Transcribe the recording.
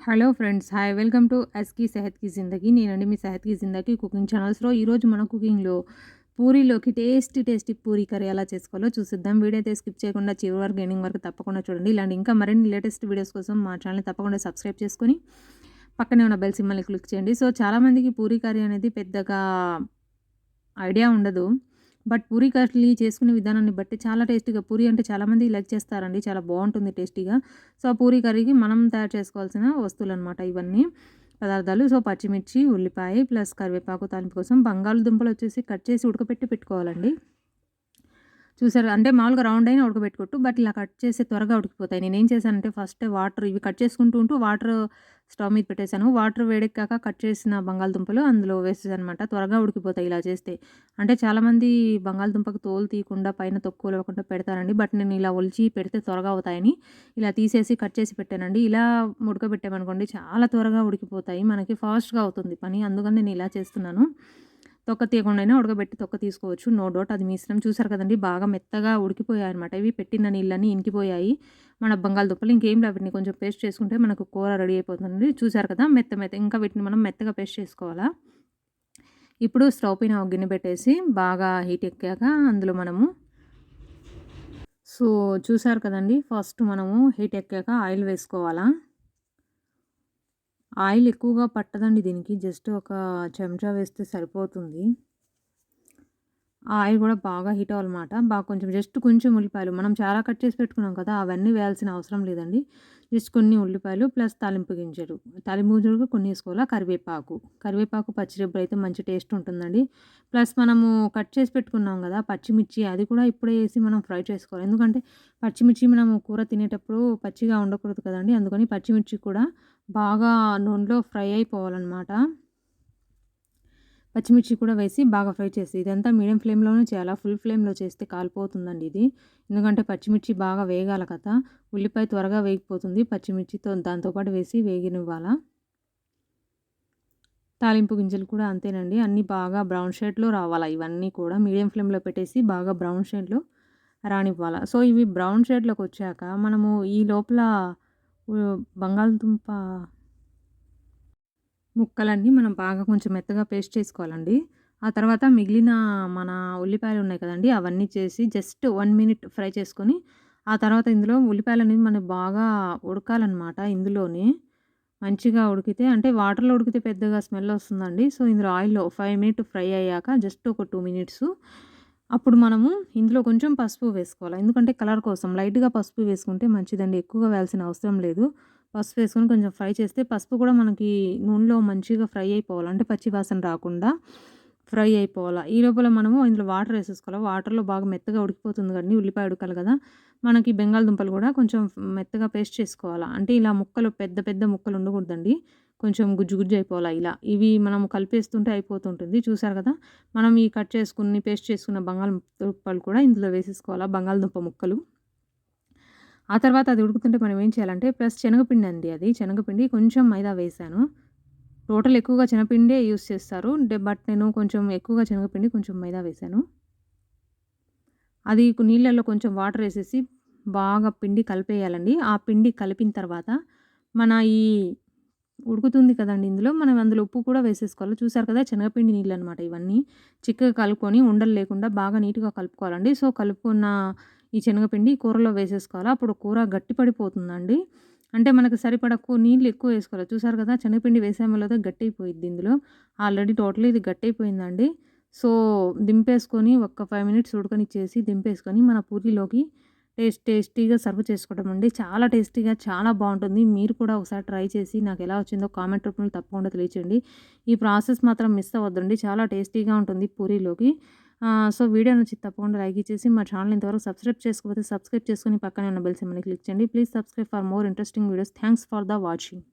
Hello friends, hi, welcome to ఎస్‌కి సెహత్ కి జిందగీ. నేనండి మీ సెహత్ కి జిందగీ కుకింగ్ ఛానల్స్‌లో ఈరోజు మన కుకింగ్‌లో పూరీలోకి టేస్టీ పూరీ కర్రీ ఎలా చేసుకోవాలో చూసిద్దాం. వీడియో అయితే స్కిప్ చేయకుండా చివరి వరకు ఎండింగ్ వరకు తప్పకుండా చూడండి. ఇలాంటి ఇంకా మరిన్ని లేటెస్ట్ వీడియోస్ కోసం మా ఛానల్‌ని తప్పకుండా సబ్స్క్రైబ్ చేసుకొని పక్కనే ఉన్న బెల్ సింబల్‌ని క్లిక్ చేయండి. సో చాలామందికి పూరీ కర్రీ అనేది పెద్దగా ఐడియా ఉండదు. బట్ పూరీ కర్రీ చేసుకునే విధానాన్ని బట్టి చాలా టేస్టీగా, పూరీ అంటే చాలామంది లైక్ చేస్తారండి. చాలా బావుంటుంది టేస్టీగా. సో, పూరీ కర్రీకి మనం తయారు చేసుకోవాల్సిన వస్తువులనమాట ఇవన్నీ పదార్థాలు. సో, పచ్చిమిర్చి, ఉల్లిపాయ ప్లస్ కరివేపాకు తాలింపు కోసం బంగాళదుంపలు వచ్చేసి కట్ చేసి ఉడకపెట్టి పెట్టుకోవాలండి. చూసారా? అంటే మామూలుగా రౌండ్ అయినా ఉడకబెట్టుకోవచ్చు. బట్ ఇలా కట్ చేస్తే త్వరగా ఉడికిపోతాయి. నేనేం చేశానంటే ఫస్ట్ వాటర్ ఇవి కట్ చేసుకుంటూ వాటర్ స్టవ్ మీద పెట్టేసాను. వాటర్ వేడెక్కాక కట్ చేసిన బంగాళదుంపలు అందులో వేసేసాననమాట. త్వరగా ఉడికిపోతాయి ఇలా చేస్తే. అంటే చాలామంది బంగాళదుంపకు తోలు తీయకుండా పైన తొక్కు ఒలవకుండా పెడతారండి. బట్ నేను ఇలా ఒలిచి పెడితే త్వరగా అవుతాయని ఇలా తీసేసి కట్ చేసి పెట్టానండి. ఇలా ఉడకబెట్టామనుకోండి చాలా త్వరగా ఉడికిపోతాయి. మనకి ఫాస్ట్‌గా అవుతుంది పని. అందుకని నేను ఇలా చేస్తున్నాను. తొక్క తీయకుండానే ఉడకబెట్టి తొక్క తీసుకోవచ్చు. నో డౌట్ అది మీ ఇష్టం. చూసారు కదండీ! బాగా మెత్తగా ఉడికిపోయాయన్నమాట. ఇవి పెట్టిన నీళ్ళన్నీ ఇంకిపోయాయి. మన బంగాళదుంపలు ఇంకేం లేవు. వీటిని కొంచెం పేస్ట్ చేసుకుంటే మనకు కూర రెడీ అయిపోతుంది. చూసారు కదా! మెత్త ఇంకా వీటిని మనం మెత్తగా పేస్ట్ చేసుకోవాలా. ఇప్పుడు స్టవ్ పైన ఒక గిన్నె పెట్టేసి బాగా హీట్ ఎక్కాక అందులో మనము చూసారు కదండీ! ఫస్ట్ మనము హీట్ ఎక్కాక ఆయిల్ వేసుకోవాలా. ఆయిల్ ఎక్కువగా పట్టదండి దీనికి. జస్ట్ ఒక చెంచా వేస్తే సరిపోతుంది. ఆ ఆయిల్ కూడా బాగా హీట్ అవ్వాలన్నమాట. కొంచెం జస్ట్ కొంచెం ఉల్లిపాయలు మనం చాలా కట్ చేసి పెట్టుకున్నాం కదా! అవన్నీ వేయాల్సిన అవసరం లేదండి. జస్ట్ కొన్ని ఉల్లిపాయలు ప్లస్ తాలింపు గింజలు. తాలింపు గింజలు కొన్ని ఏసుకోవాలా. కరివేపాకు పచ్చిరబ్బైతే మంచి టేస్ట్ ఉంటుందండి. ప్లస్ మనము కట్ చేసి పెట్టుకున్నాం కదా! పచ్చిమిర్చి అది కూడా ఇప్పుడే ఏసి మనం ఫ్రై చేసుకోవాలి. ఎందుకంటే పచ్చిమిర్చి మనము కూర తినేటప్పుడు పచ్చిగా ఉండకూడదు కదండీ! అందుకని పచ్చిమిర్చి కూడా బాగా నూనెలో ఫ్రై అయిపోవాలన్నమాట. పచ్చిమిర్చి కూడా వేసి బాగా ఫ్రై చేసి ఇదంతా మీడియం ఫ్లేమ్‌లోనే చేయాలా. ఫుల్ ఫ్లేమ్‌లో చేస్తే కాలిపోతుందండి ఇది. ఎందుకంటే పచ్చిమిర్చి బాగా వేగాల కదా! ఉల్లిపాయ త్వరగా వేగిపోతుంది. పచ్చిమిర్చితో దాంతో పాటు వేసి వేగనివ్వాలా. తాలింపు గింజలు కూడా అంతేనండి. అన్నీ బాగా బ్రౌన్ షేడ్‌లో రావాలా. ఇవన్నీ కూడా మీడియం ఫ్లేమ్‌లో పెట్టేసి బాగా బ్రౌన్ షేడ్‌లో రానివ్వాలా. సో, ఇవి బ్రౌన్ షేడ్‌లోకొచ్చాక మనము ఈ లోపల బంగాళదుంప ముక్కలన్నీ మనం బాగా కొంచెం మెత్తగా పేస్ట్ చేసుకోవాలండి. ఆ తర్వాత మిగిలిన మన ఉల్లిపాయలు ఉన్నాయి కదండీ! అవన్నీ చేసి జస్ట్ 1 మినిట్ ఫ్రై చేసుకొని, ఆ తర్వాత ఇందులో ఉల్లిపాయలనేవి మనకు బాగా ఉడకాలనమాట ఇందులోనే. మంచిగా ఉడికితే అంటే వాటర్‌లో ఉడికితే పెద్దగా స్మెల్ వస్తుందండి. సో, ఇందులో ఆయిల్‌లో 5 మినిట్ ఫ్రై అయ్యాక జస్ట్ ఒక 2 మినిట్స్ అప్పుడు మనము ఇందులో కొంచెం పసుపు వేసుకోవాలి. ఎందుకంటే కలర్ కోసం లైట్‌గా పసుపు వేసుకుంటే మంచిదండి. ఎక్కువగా వేయాల్సిన అవసరం లేదు. పసుపు వేసుకొని కొంచెం ఫ్రై చేస్తే పసుపు కూడా మనకి నూనెలో మంచిగా ఫ్రై అయిపోవాలి. అంటే పచ్చి వాసన రాకుండా ఫ్రై అయిపోవాల. ఈ లోపల మనము ఇందులో వాటర్ ఏసేసుకోవాలి. వాటర్‌లో బాగా మెత్తగా ఉడికిపోతుంది కదండీ! ఉల్లిపాయ ఉడకాలి కదా! మనకి బంగాళదుంపలు కూడా కొంచెం మెత్తగా పేస్ట్ చేసుకోవాలా. అంటే ఇలా ముక్కలు పెద్ద ముక్కలు ఉండకూడదండి. కొంచెం గుజ్జు అయిపోవాలా ఇలా. ఇవి మనం కలిపేస్తుంటే అయిపోతుంటుంది. చూసారు కదా! మనం ఈ కట్ చేసుకుని పేస్ట్ చేసుకున్న బంగాళదుంపలు కూడా ఇందులో వేసేసుకోవాలా. బంగాళదుంప ముక్కలు. ఆ తర్వాత అది ఉడుకుతుంటే మనం ఏం చేయాలంటే ప్లస్ శనగపిండి అండి అది. శనగపిండి కొంచెం మైదా వేశాను. టోటల్ ఎక్కువగా శనగపిండే యూజ్ చేస్తారు. బట్ నేను కొంచెం ఎక్కువగా శనగపిండి, కొంచెం మైదా వేశాను. అది నీళ్ళల్లో కొంచెం వాటర్ ఏసేసి బాగా పిండి కలిపేయాలండి. ఆ పిండి కలిపిన తర్వాత మన ఈ ఉడుకుతుంది కదండీ! ఇందులో మనం అందులో ఉప్పు కూడా వేసేసుకోవాలి. చూసారు కదా! శనగపిండి నీళ్ళనమాట ఇవన్నీ. చిక్కగా కలుపుకొని ఉండలు లేకుండా బాగా నీట్‌గా కలుపుకోవాలండి. సో, కలుపుకున్న ఈ శనగపిండి కూరలో వేసేసుకోవాలా. అప్పుడు కూర గట్టి పడిపోతుందండి. అంటే మనకు సరిపడా నీళ్ళు ఎక్కువ వేసుకోవాలి. చూసారు కదా! శనగపిండి వేసామో లేదో గట్టయిపోయిద్ది ఇందులో. ఆల్రెడీ టోటల్లీ ఇది గట్టయిపోయిందండి. సో, దింపేసుకొని ఒక్క 5 మినిట్స్ ఉడకనిచ్చేసి దింపేసుకొని మన పూరీలోకి టేస్టీగా సర్వ్ చేసుకోవడం అండి. చాలా టేస్టీగా చాలా బావుంటుంది. మీరు కూడా ఒకసారి ట్రై చేసి నాకెలా వచ్చిందో కామెంట్ రూపంలో తప్పకుండా తెలియచేయండి. ఈ ప్రాసెస్ మాత్రం మిస్ అవ్వద్దండి. చాలా టేస్టీగా ఉంటుంది పూరీలోకి. సో, వీడియో నచ్చితే తప్పకుండా లైక్ ఇచ్చేసి మా ఛానల్ ఇంతవరకు సబ్స్క్రైబ్ చేసుకోకపోతే సబ్స్క్రైబ్ చేసుకొని పక్కనే ఉన్న బెల్ సింబల్‌ని క్లిక్ చేయండి. Please subscribe for more interesting videos. Thanks for the watching.